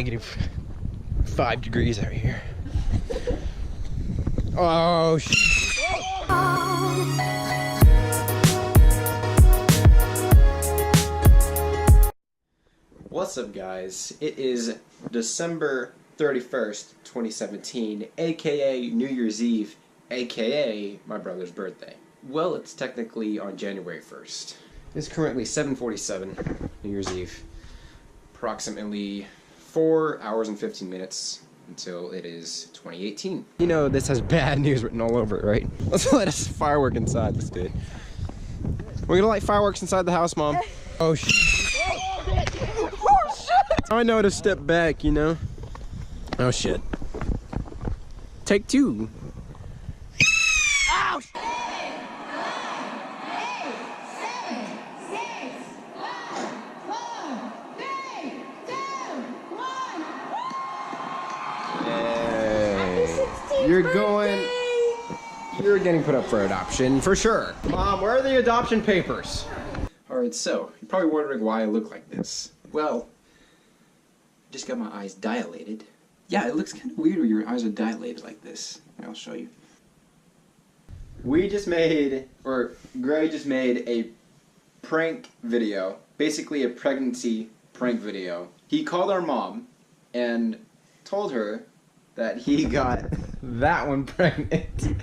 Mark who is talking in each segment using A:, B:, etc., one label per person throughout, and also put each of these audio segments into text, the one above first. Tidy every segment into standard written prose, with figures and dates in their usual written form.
A: -5 degrees out here. Oh, shit. What's up, guys? It is December 31st, 2017, aka New Year's Eve, aka my brother's birthday. Well, it's technically on January 1st. It's currently 7:47, New Year's Eve. Approximately 4 hours and 15 minutes until it is 2018. You know, this has bad news written all over it, right? Let's let us firework inside. Let's do it. We're gonna light fireworks inside the house, Mom. Oh, shit. Oh, shit! I know to step back, you know? Oh, shit. Take two. Ow! You're getting put up for adoption, for sure. Mom, where are the adoption papers? Alright, so, you're probably wondering why I look like this. Well, just got my eyes dilated. Yeah, it looks kind of weird when your eyes are dilated like this. I'll show you. We just made, or Gray just made a prank video. Basically a pregnancy prank video. He called our mom and told her that he got that one pregnant.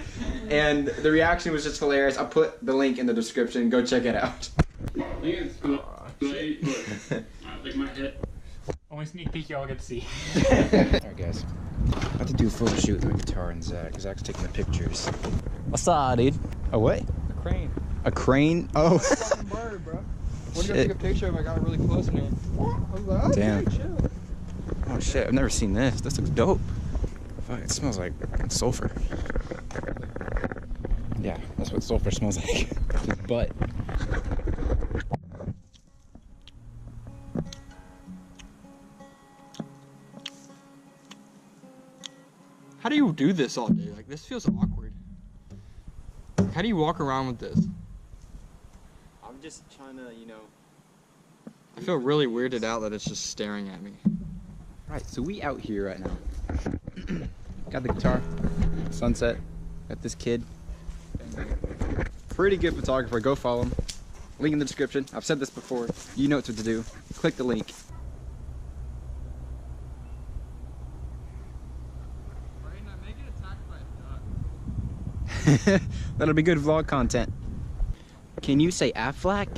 A: And the reaction was just hilarious. I'll put the link in the description. Go check it out.
B: Like my head. Only sneak peek y'all get to see.
A: Alright, guys. I'm about to do a photo shoot with my guitar and Zach. Zach's taking the pictures. What's up, dude? A what?
C: A crane.
A: A crane? Oh.
C: It's a fucking bird, bro. We're gonna take a picture of it. I got it really close and it. I was like, oh,
A: damn.
C: okay, chill.
A: Oh shit, I've never seen this. This looks dope. Fuck, it smells like sulfur. Yeah, that's what sulfur smells like. His butt.
C: How do you do this all day? Like, this feels awkward. How do you walk around with this?
D: I'm just trying to, you know.
C: I feel really weirded out that it's just staring at me.
A: Right, so we out here right now. Got the guitar, sunset, got this kid. Pretty good photographer, go follow him. Link in the description. I've said this before. You know what to do. Click the link. That'll be good vlog content. Can you say Aflac?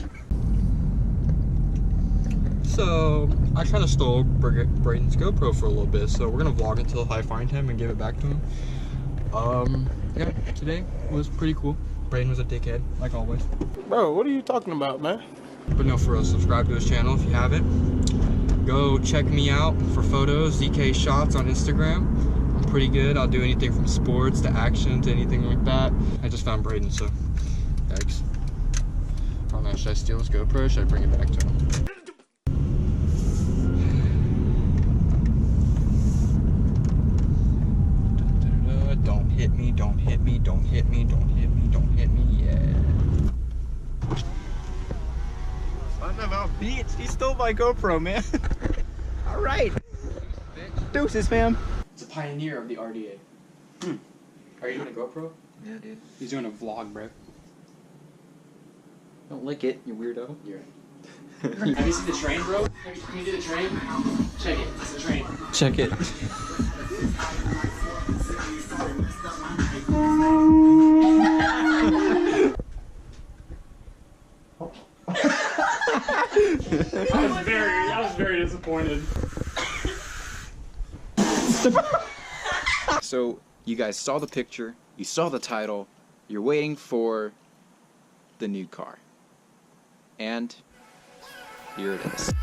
C: So, I kind of stole Braden's GoPro for a little bit, so we're gonna vlog until I find him and give it back to him. Yeah, today was pretty cool. Braden was a dickhead, like always.
B: Bro, what are you talking about, man?
C: But no, for real, subscribe to his channel if you haven't. Go check me out for photos, ZK Shots on Instagram. I'm pretty good. I'll do anything from sports to action to anything like that. I just found Braden, so yikes. Oh man, should I steal his GoPro or should I bring it back to him? Don't hit me, don't hit me, don't hit me, don't hit me, don't hit me, yeah.
A: Son of a bitch, he stole my GoPro, man. Alright. Deuces, fam.
C: It's a pioneer of the RDA. Are you doing a GoPro?
A: Yeah, dude.
C: He's doing a vlog, bro.
A: Don't lick it, you weirdo.
C: You're right. Have you seen the train, bro? Can you do the train? Check it. It's the train.
A: Check it.
B: I was very disappointed.
A: So, you guys saw the picture, you saw the title, you're waiting for the new car. And here it is.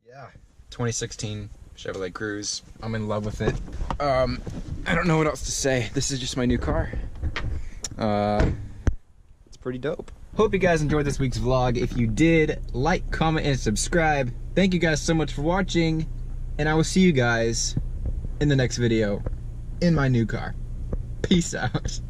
A: Yeah, 2016
C: Chevrolet Cruze. I'm in love with it. I don't know what else to say. This is just my new car. It's pretty dope. Hope you guys enjoyed this week's vlog. If you did, like, comment, and subscribe. Thank you guys so much for watching, and I will see you guys in the next video in my new car. Peace out.